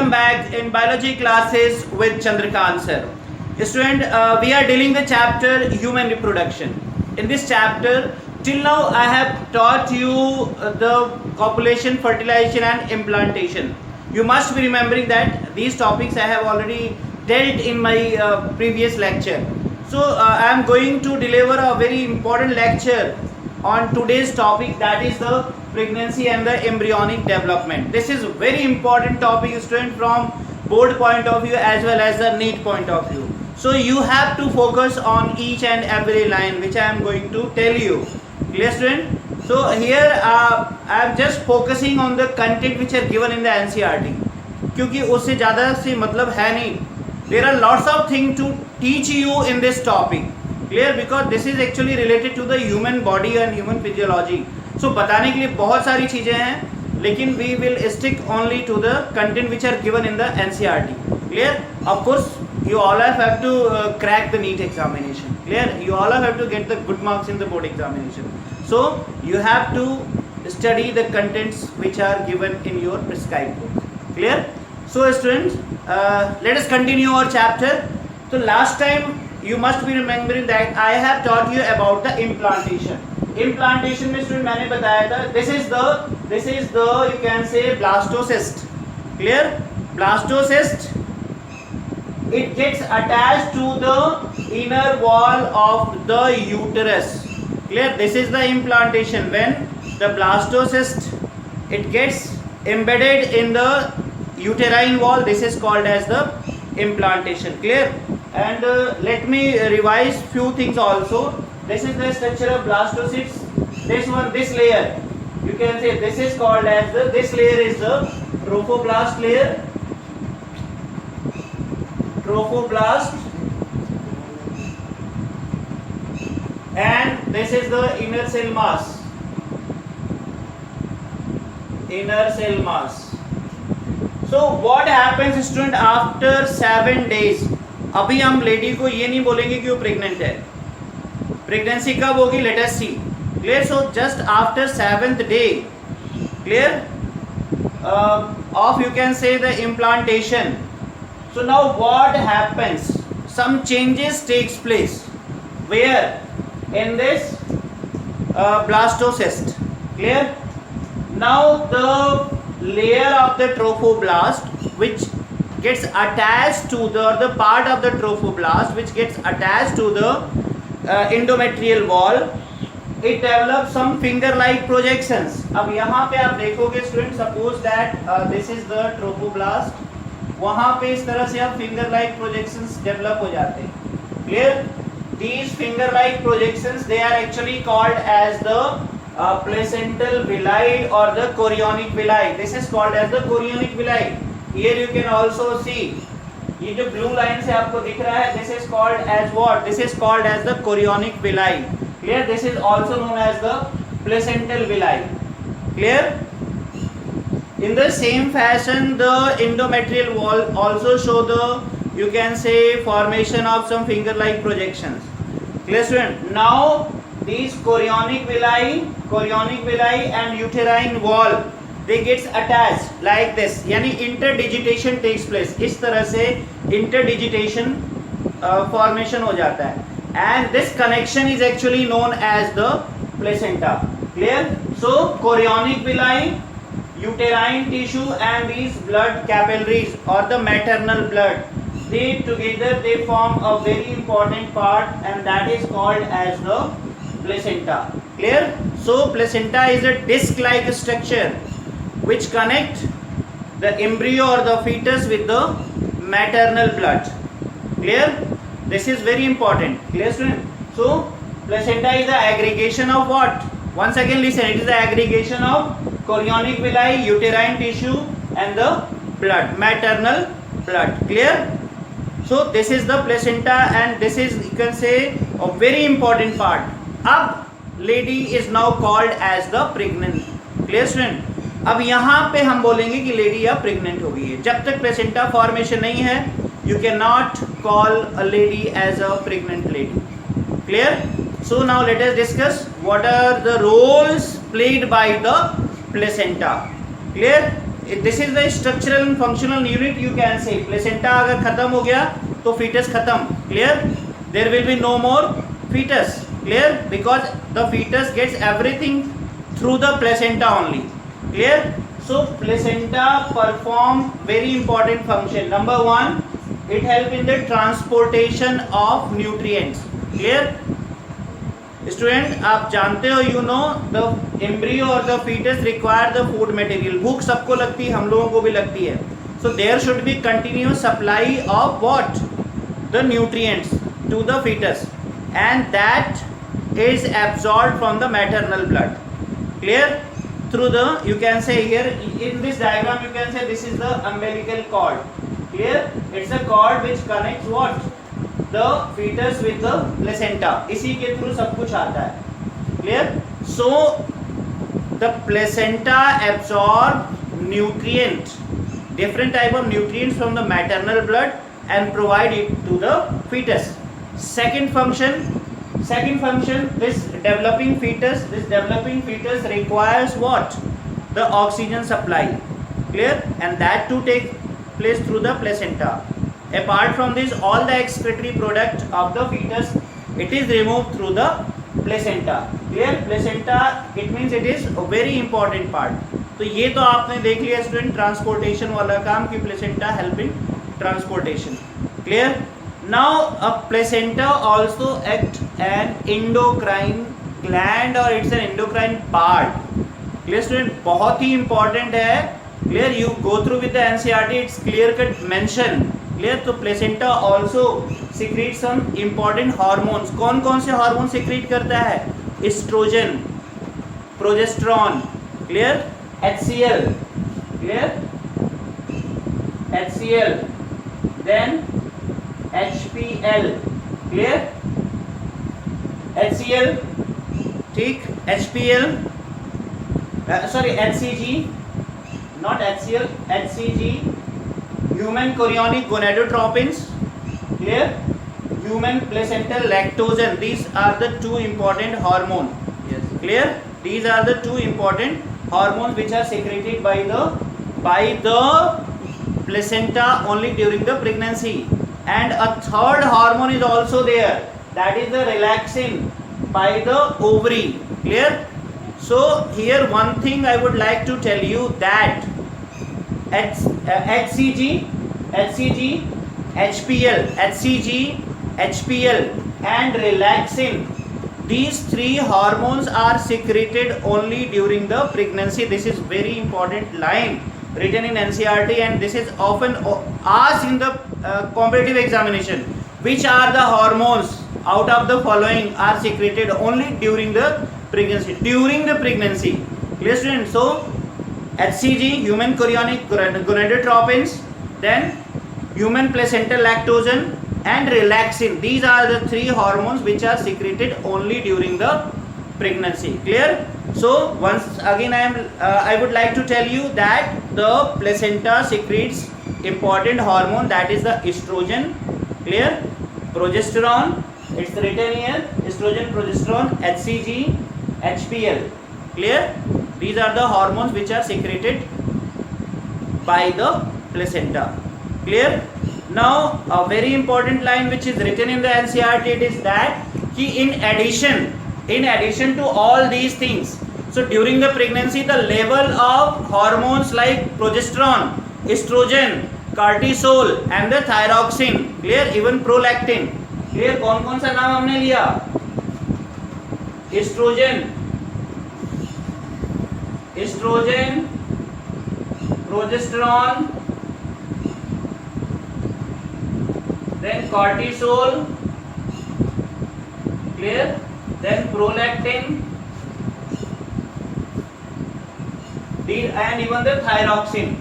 Welcome back in biology classes with Chandrakant sir. Student, we are dealing the chapter human reproduction. In this chapter, till now I have taught you the copulation, fertilization and implantation. You must be remembering that these topics I have already dealt in my previous lecture. So I am going to deliver a very important lecture on today's topic, that is the pregnancy and the embryonic development. This is very important topic, student, from board point of view as well as the NEET point of view. So you have to focus on each and every line which I am going to tell you. Clear, student? So here I am just focusing on the content which are given in the NCERT, क्योंकि उससे ज़्यादा से मतलब है नहीं. There are lots of things to teach you in this topic. Clear? Because this is actually related to the human body and human physiology. So बताने के लिए बहुत सारी चीज़ें हैं, लेकिन we will stick only to the content which are given in the NCERT. Clear? Of course, you all have to crack the NEET examination. Clear? You all have to get the good marks in the board examination. So you have to study the contents which are given in your prescribed book. Clear? So students, let us continue our chapter. So last time you must be remembering that I have taught you about the implantation. Implantation में student मैंने बताया था, this is the you can say blastocyst. Clear? Blastocyst, it gets attached to the inner wall of the uterus. Clear? This is the implantation. When the blastocyst, it gets embedded in the uterine wall, this is called as the implantation. Clear? And let me revise few things also. This is the structure of blastocysts. This layer, you can say this is called as this layer is the trophoblast layer. Trophoblast. And this is the inner cell mass. Inner cell mass. So what happens, student, after 7 days? अभी हम lady को ये नहीं बोलेंगे कि वो pregnant है. Pregnancy कब होगी, let us see. Clear? So just after 7th day, clear, of you can say the implantation. So now what happens? Some changes takes place. Where? In this blastocyst. Clear? Now the layer of the trophoblast which gets attached to the part of the trophoblast which gets attached to the endometrial wall, it develops some finger like projections. अब यहाँ पे आप देखोगे student, suppose that this is the trophoblast, वहाँ पे इस तरह से आप finger like projections develop हो जाते हैं. Clear? These finger like projections, they are actually called as the placental villi or the chorionic villi. This is called as the chorionic villi. Here you can also see, ये जो blue line से आपको दिख रहा है, this is called as what? This is called as the chorionic villi. Clear? This is also known as the placental villi. Clear? In the same fashion, the endometrial wall also show the, you can say, formation of some finger-like projections. Clear, student? Now these chorionic villi and uterine wall, they gets attached like this, यानी interdigitation takes place. इस तरह से interdigitation formation हो जाता है, and this connection is actually known as the placenta. Clear? So chorionic villi, uterine tissue and these blood capillaries or the maternal blood, they together they form a very important part, and that is called as the placenta. Clear? So placenta is a disc-like structure which connect the embryo or the fetus with the maternal blood. Clear? This is very important. Clear, student? So placenta is the aggregation of what? Once again listen, it is the aggregation of chorionic villi, uterine tissue and the blood, maternal blood. Clear? So this is the placenta, and this is, you can say, a very important part. अब lady is now called as the pregnant. Clear, student? अब यहाँ पे हम बोलेंगे कि lady या pregnant हो गई है. जब तक प्लेसेंटा फॉर्मेशन नहीं है, you cannot call a lady as a pregnant lady. Clear? So now let us discuss what are the roles played by the placenta. Clear? This is the structural and functional unit you can say. Placenta अगर खत्म हो गया तो foetus खत्म. Clear? There will be no more foetus. Clear? Because the foetus gets everything through the placenta only. Clear? So placenta perform very important function. Number one, it help in the transportation of nutrients. Clear? Student, आप जानते हो, you know the embryo or the fetus require the food material. भूख सबको लगती है, हम लोगों को भी लगती है. So there should be continuous supply of what? The nutrients to the fetus, and that is absorbed from the maternal blood. Clear? Through the, you can say here in this diagram, you can say this is the umbilical cord. Clear? It's a cord which connects what? The fetus with the placenta. इसी के through सब कुछ आता है. Clear? So the placenta absorb nutrient, different type of nutrients from the maternal blood and provide it to the fetus. Second function, this developing fetus requires what? The oxygen supply. Clear? And that too take place through the placenta. Apart from this, all the excretory product of the fetus, it is removed through the placenta. Clear? Placenta, it means it is a very important part. तो ये तो आपने देख लिया student, transportation वाला काम कि placenta help in transportation. Clear? Now a placenta also act an endocrine gland or it's an endocrine part. Clear student? बहुत ही important है. Clear? You go through with the NCERT, it's clear cut mention. Clear? तो placenta also secretes some important hormones. कौन कौन से hormone secrete करता है? Estrogen, progesterone. Clear? HCl. Clear? HCl. Then HPL. Clear? HCl, ठीक. HPL, sorry, HCG, not HCl, HCG, human chorionic gonadotropins. Clear? Human placental lactogen. These are the two important hormones. Yes. Clear? These are the two important hormones which are secreted by the placenta only during the pregnancy. And a third hormone is also there, that is the relaxin by the ovary. Clear? So here one thing I would like to tell you that HCG, HPL and relaxin, these three hormones are secreted only during the pregnancy. This is very important line written in NCERT, and this is often asked in the competitive examination. Which are the hormones out of the following are secreted only during the pregnancy? During the pregnancy. Clear students? So HCG, human chorionic gonadotropins, then human placental lactogen and relaxin. These are the three hormones which are secreted only during the pregnancy. Clear? So once again I would like to tell you that the placenta secretes important hormone, that is the estrogen. Clear? Progesterone, it's written here, estrogen, progesterone, HCG, HPL. Clear? These are the hormones which are secreted by the placenta. Clear? Now a very important line which is written in the NCERT, it is that in addition to all these things, so during the pregnancy the level of hormones like progesterone, estrogen, cortisol and the thyroxine, clear, even prolactin. Clear? कौन कौन सा नाम हमने लिया? estrogen, progesterone, then cortisol, clear, then prolactin, and even the thyroxine.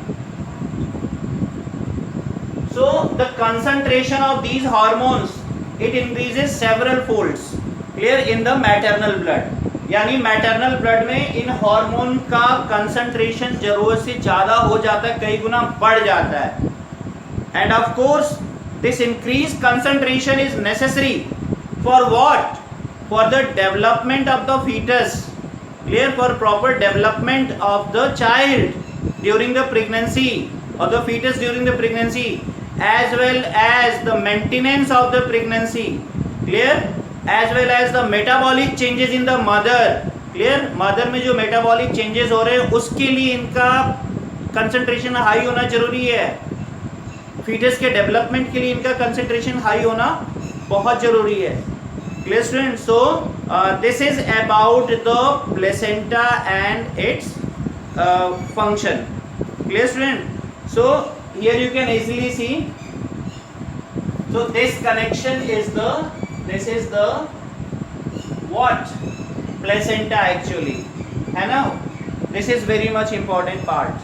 So the concentration of these hormones, it increases several folds. Clear? In the maternal blood. यानी maternal blood में इन hormone का concentration जरूरत से ज़्यादा हो जाता है, कई गुना बढ़ जाता है. And of course this increase concentration is necessary for what? For the development of the foetus. Clear? For proper development of the child during the pregnancy or the fetus during the pregnancy, as well as the maintenance of the pregnancy, clear, as well as the metabolic changes in the mother, clear, mother में जो metabolic changes हो रहे हैं उसके लिए इनका concentration high होना जरूरी है, fetus के development के लिए इनका concentration high होना बहुत जरूरी है, clear students. So this is about the placenta and its function, clear student. So here you can easily see, so this connection is the, this is the what, placenta actually, है ना, this is very much important part,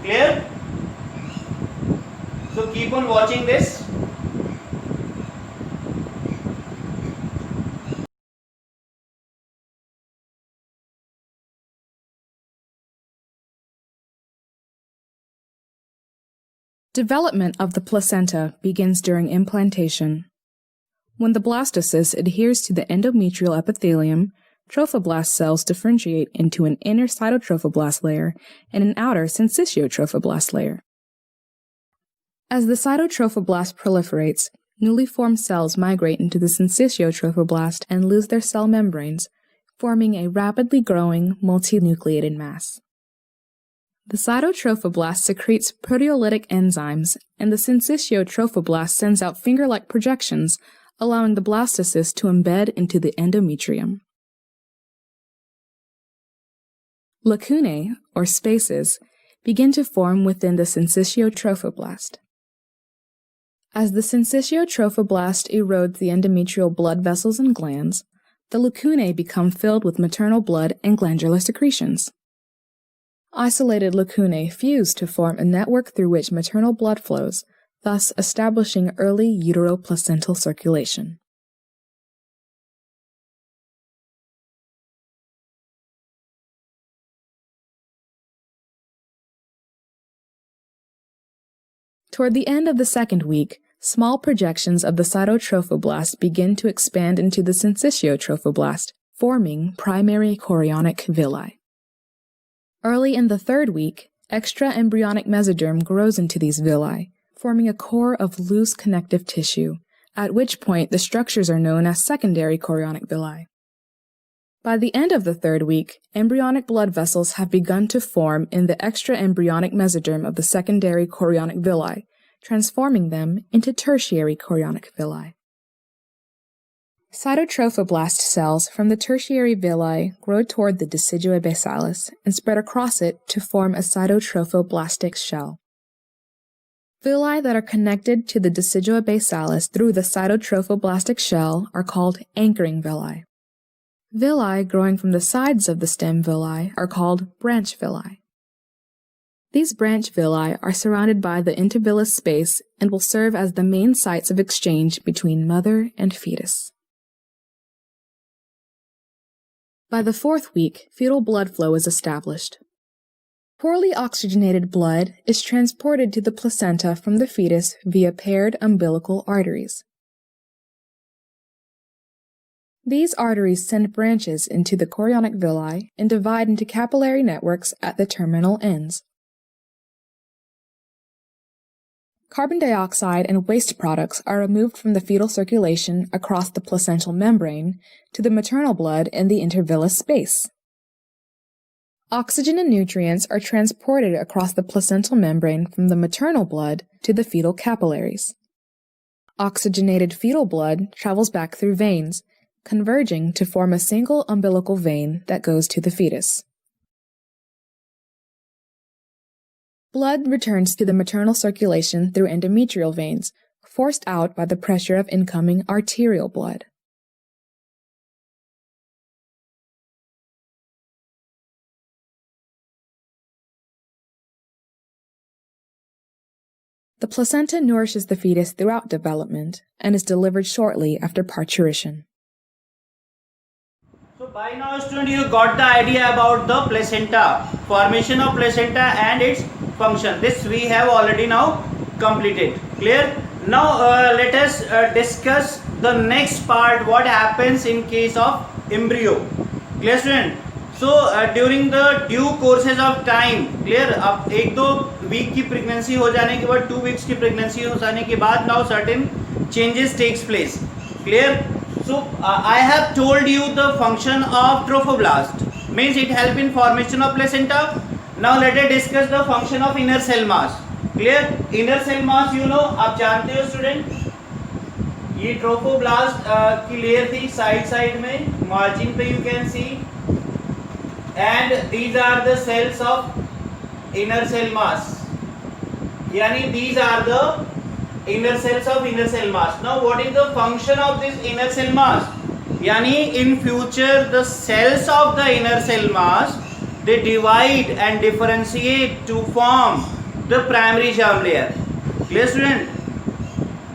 clear. So keep on watching this. Development of the placenta begins during implantation. When the blastocyst adheres to the endometrial epithelium, trophoblast cells differentiate into an inner cytotrophoblast layer and an outer syncytiotrophoblast layer. As the cytotrophoblast proliferates, newly formed cells migrate into the syncytiotrophoblast and lose their cell membranes, forming a rapidly growing multinucleated mass. The cytotrophoblast secretes proteolytic enzymes, and the syncytiotrophoblast sends out finger-like projections, allowing the blastocyst to embed into the endometrium. Lacunae, or spaces, begin to form within the syncytiotrophoblast. As the syncytiotrophoblast erodes the endometrial blood vessels and glands, the lacunae become filled with maternal blood and glandular secretions. Isolated lacunae fuse to form a network through which maternal blood flows, thus establishing early uteroplacental circulation. Toward the end of the second week, small projections of the cytotrophoblast begin to expand into the syncytiotrophoblast, forming primary chorionic villi. Early in the third week, extraembryonic mesoderm grows into these villi, forming a core of loose connective tissue, at which point the structures are known as secondary chorionic villi. By the end of the third week, embryonic blood vessels have begun to form in the extraembryonic mesoderm of the secondary chorionic villi, transforming them into tertiary chorionic villi. Cytotrophoblast cells from the tertiary villi grow toward the decidua basalis and spread across it to form a cytotrophoblastic shell. Villi that are connected to the decidua basalis through the cytotrophoblastic shell are called anchoring villi. Villi growing from the sides of the stem villi are called branch villi. These branch villi are surrounded by the intervillous space and will serve as the main sites of exchange between mother and fetus. By the fourth week, fetal blood flow is established. Poorly oxygenated blood is transported to the placenta from the fetus via paired umbilical arteries. These arteries send branches into the chorionic villi and divide into capillary networks at the terminal ends. Carbon dioxide and waste products are removed from the fetal circulation across the placental membrane to the maternal blood in the intervillous space. Oxygen and nutrients are transported across the placental membrane from the maternal blood to the fetal capillaries. Oxygenated fetal blood travels back through veins, converging to form a single umbilical vein that goes to the fetus. Blood returns to the maternal circulation through endometrial veins, forced out by the pressure of incoming arterial blood. The placenta nourishes the fetus throughout development and is delivered shortly after parturition. So by now student you got the idea about the placenta, formation of placenta and its function. This we have already now completed. Clear? Now let us discuss the next part, what happens in case of embryo. Clear student? So during the due courses of time, clear, अब 1-2 week की pregnancy हो जाने के बाद, 2 weeks की pregnancy हो जाने के बाद, now certain changes takes place, clear. So I have told you the function of trophoblast, means it help in formation of placenta. Now let us discuss the function of inner cell mass, clear. Inner cell mass you know, आप जानते हो student, ये trophoblast की layer थी side में, margin पे you can see, and these are the cells of inner cell mass, यानी these are the inner cells of inner cell mass. Now what is the function of this inner cell mass? Yani in future the cells of the inner cell mass, they divide and differentiate to form the primary germ layer. Clear student?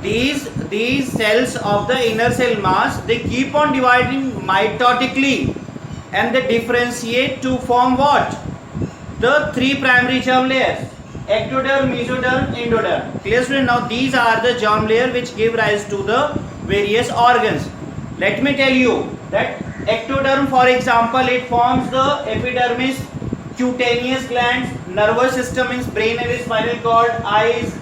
These cells of the inner cell mass, they keep on dividing mitotically and they differentiate to form what? The 3 primary germ layers: ectoderm, mesoderm, endoderm. Clear student? Now these are the germ layer which give rise to the various organs. Let me tell you that ectoderm, for example, it forms the epidermis, cutaneous glands, nervous system means brain and spinal cord, eyes,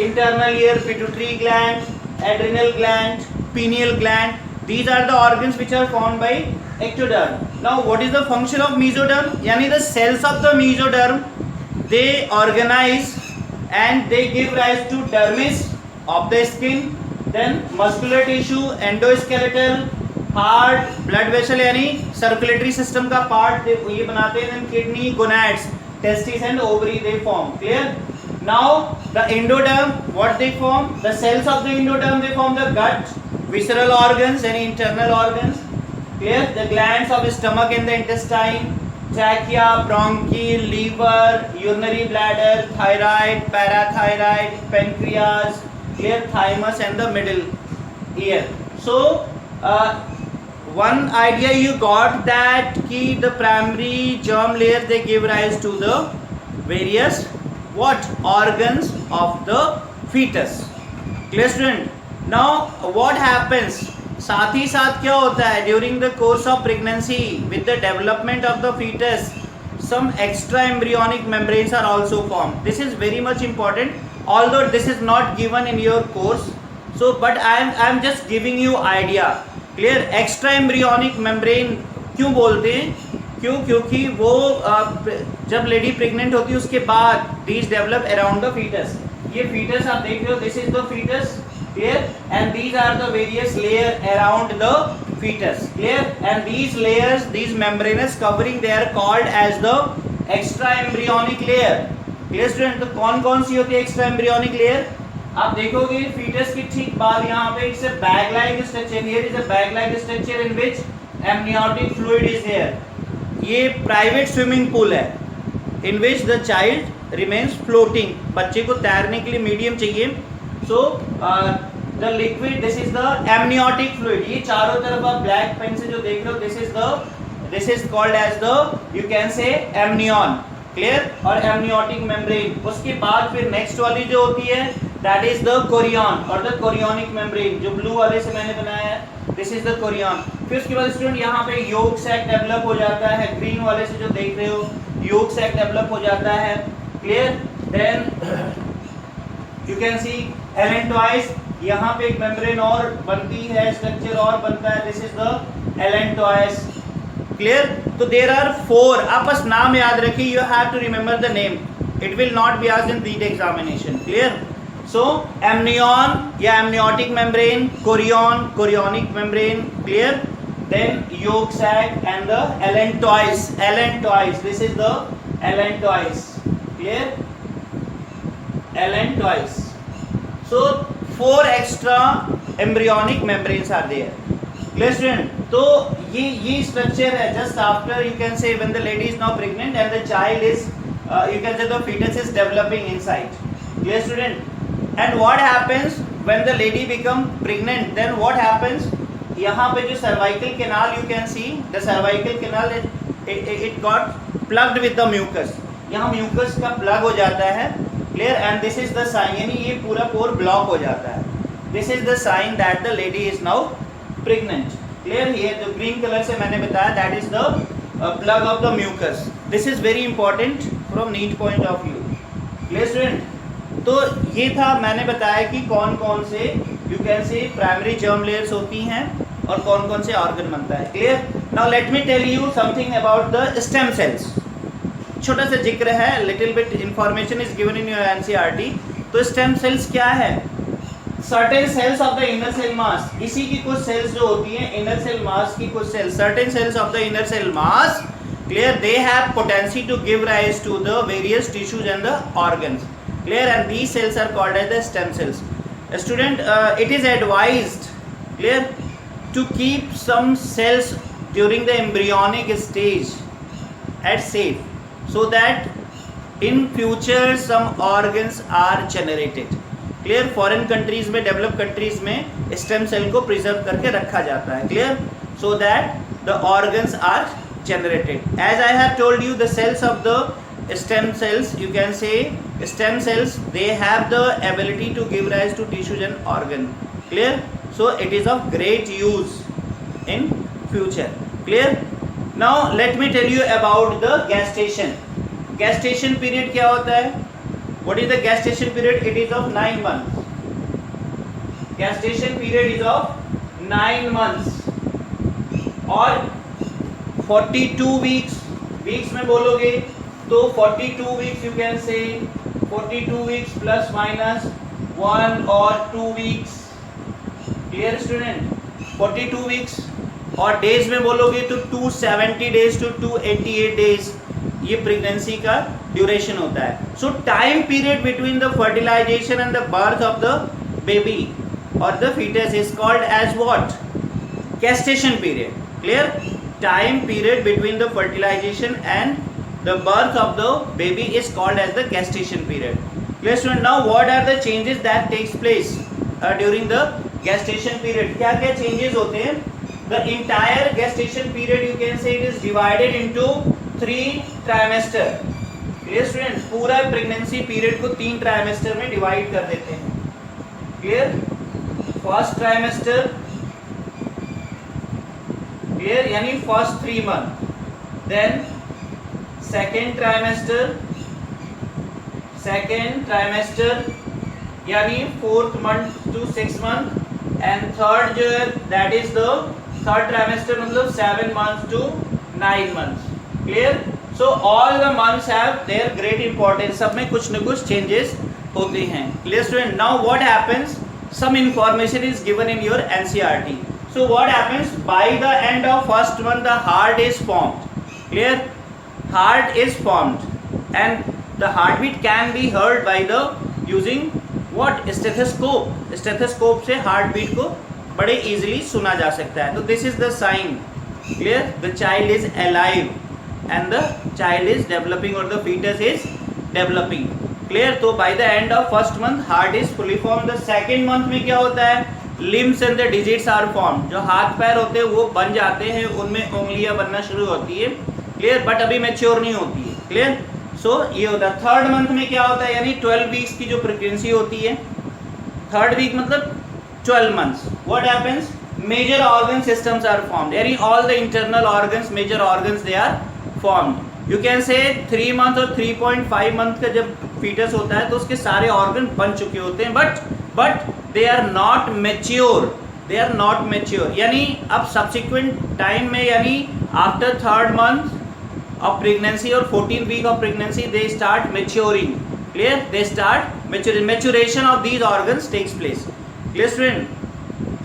internal ear, pituitary gland, adrenal gland, pineal gland. These are the organs which are formed by ectoderm. Now what is the function of mesoderm? Yani the cells of the mesoderm, they organize and they give rise to dermis of the skin, then muscular tissue, endoskeletal, heart, blood vessel यानी circulatory system का part ये बनाते हैं, then kidney, gonads, testes and ovary they form. Clear? Now the endoderm, what they form? The cells of the endoderm, they form the gut, visceral organs and internal organs. Clear? The glands of the stomach and the intestine, trachea, bronchi, liver, urinary bladder, thyroid, parathyroid, pancreas, clear, thymus and the middle ear. So one idea you got that ki the primary germ layer, they give rise to the various what organs of the fetus. Clear student? Now what happens? साथ ही साथ क्या होता है, during the course of pregnancy with the development of the foetus, some extra embryonic membranes are also formed. This is very much important, although this is not given in your course. So but I am just giving you idea. Clear? Extra embryonic membrane क्यों बोलते हैं? क्योंकि वो जब lady pregnant होती है उसके बाद these develop around the fetus. ये fetus आप देख रहे हो, this is the fetus. Clear? And these are the various layer around the fetus. Clear? And these layers, these membranous covering, they are called as the extra embryonic layer. Clear student? तो कौन सी होती है extra embryonic layer? आप देखोगे fetus की ठीक बाद यहाँ पे एक से bag like structure, here is a bag like structure in which amniotic fluid is there. ये private swimming pool है in which the child remains floating. बच्चे को तैरने के लिए medium चाहिए. So the liquid, this is the amniotic fluid. ये चारों तरफ आप black pen से जो देख रहे हो, this is called as the, you can say, amnion. Clear? और amniotic membrane. उसके बाद फिर next वाली जो होती है, that is the chorion और the chorionic membrane, जो blue वाले से मैंने बनाया है, this is the chorion. फिर उसके बाद स्टूडेंट यहाँ पे yolk sac develop हो जाता है, green वाले से जो देख रहे हो, yolk sac develop हो जाता है. Clear? Then you can see allantois, यहाँ पे एक मेम्ब्रेन और बनती है, स्ट्रक्चर और बनता है, this is the allantois. Clear? तो देयर आर 4, आप बस नाम याद रखिए, you have to remember the name, it will not be asked in read examination. Clear? So amnion या amniotic membrane, chorion, chorionic membrane. Clear? Then yolk sac and the allantois, this is the allantois. Clear? Allantois. So 4 extra embryonic membranes are there. Clear student? तो ये structure है just after, you can say, when the lady is now pregnant and the child is you can say the fetus is developing inside. Clear student? And what happens when the lady become pregnant? Then what happens? यहाँ पे जो cervical canal, you can see the cervical canal, it got plugged with the mucus. यहाँ mucus का plug हो जाता है. Clear? And this is the sign, यानी ये पूरा pore block हो जाता है. This is the sign that the lady is now pregnant. Clear? ये जो green color से मैंने बताया, that is the plug of the mucus. This is very important from NEET point of view. Clear student? तो ये था, मैंने बताया कि कौन कौन से you can say primary germ layers होती हैं और कौन कौन से ऑर्गन बनता है. Clear? Now let me tell you something about the stem cells. छोटा सा जिक्र है, little bit information is given in your NCERT. तो स्टेम सेल्स क्या है? Certain cells of the inner cell mass. इसी की कुछ सेल्स जो होती हैं इनर सेल मास की कुछ cells, certain cells of the inner cell mass, clear, they have potency to give rise to the various tissues and the organs. Clear? And these cells are called as the stem cells. A student, it is advised, clear, to keep some cells during the embryonic stage at safe, so that in future some organs are generated. Clear? Foreign countries में, developed countries में stem cell को preserve करके रखा जाता है. Clear? So that the organs are generated. As I have told you, the cells of the stem cells, you can say stem cells, they have the ability to give rise to tissues and organ. Clear? So it is of great use in future. Clear? Now let me tell you about the gestation. Gestation period क्या होता है? What is the gestation period? It is of 9 months. Gestation period is of 9 months. और 42 weeks में बोलोगे तो 42 weeks, you can से 42 weeks plus minus 1 और 2 weeks. Clear student? 42 weeks. और डेज में बोलोगे तो 270 डेज टू 288 डेज ये प्रेगनेंसी का ड्यूरेशन होता है. So time period between the fertilization and the birth of the baby और the foetus is called as what? gestation period. Clear? Time period between the fertilization and the birth of the baby is called as the gestation period. Clear student? Now what are the changes that takes place during the gestation period? क्या क्या changes होते हैं? The entire gestation period, you can say, it is divided into 3 trimester. Clear student? पूरा pregnancy period को 3 trimester में divide कर देते हैं. Clear? First trimester, clear, यानी first 3 month. Then second trimester यानी 4th month to 6th month. And third जो है that is the third trimester, मतलब 7 month to 9 month. Clear? So all the months have their great importance. सब में कुछ न कुछ चेंजेस होते हैं. Clear student? Now what happens? Some information is given in your NCERT. So what happens? By the end of first month the heart is formed. Clear? Heart is formed and the heartbeat can be heard by the using what? Stethoscope. Stethoscope से heartbeat को बड़े easily सुना जा सकता है. तो this is the sign. Clear? The child is alive and the child is developing or the fetus is developing. Clear? तो by the end of first month heart is fully formed. The second month में क्या होता है? Limbs and the digits are form. जो हाथ पैर होते हैं वो बन जाते हैं, उनमें उंगलियां बनना शुरू होती है. क्लियर? बट अभी मैच्योर नहीं होती है. क्लियर? सो ये होता है. थर्ड मंथ में क्या होता है? यानी 12 वीक्स की जो प्रेगनेंसी होती है, थर्ड वीक मतलब 12 months. What happens? Major organ systems are formed, यानी all the internal organs, major organs they are formed. You can say 3 month और 3.5 मंथ का जब फीटस होता है तो उसके सारे ऑर्गन बन चुके होते हैं, but they are not mature. यानी अब subsequent time में, यानी after 3rd month of pregnancy or 14th week of pregnancy they start maturing. Clear? They start maturation of these organs takes place. Clear student?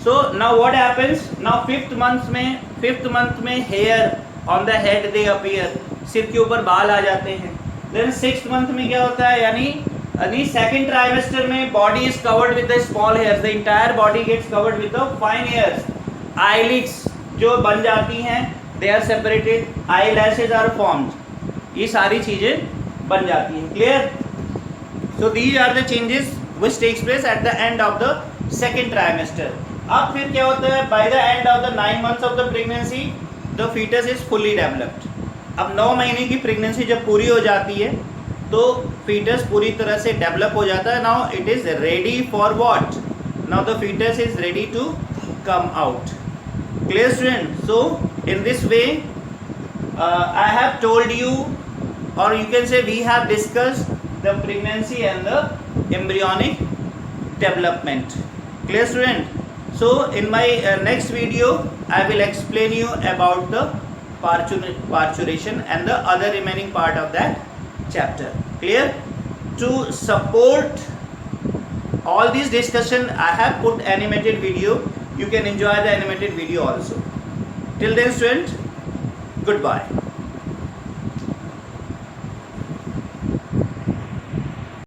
So now what happens? Now 5th month में hair on the head they appear. सिर के ऊपर बाल आ जाते हैं. Then 6th month में क्या होता है? यानी सेकेंड ट्राइमेस्टर में body is covered with the small hairs. The entire body gets covered with the fine hairs. Eyelids जो बन जाती हैं, they are separated. Eyelashes are formed. ये सारी चीजें बन जाती हैं. Clear? So these are the changes which takes place at the end of the second trimester. अब फिर क्या होता है? By the end of the 9 months of the pregnancy the foetus is fully developed. अब 9 महीने की प्रेगनेंसी जब पूरी हो जाती है तो फीटस पूरी तरह से डेवलप हो जाता है. Now it is ready for what? Now the foetus is ready to come out. Clear student? So in this way I have told you, or you can say we have discussed the pregnancy and the embryonic development. Clear, student? So in my next video I will explain you about the parturition and the other remaining part of that chapter. Clear? To support all these discussion I have put animated video. You can enjoy the animated video also. Till then, student, goodbye.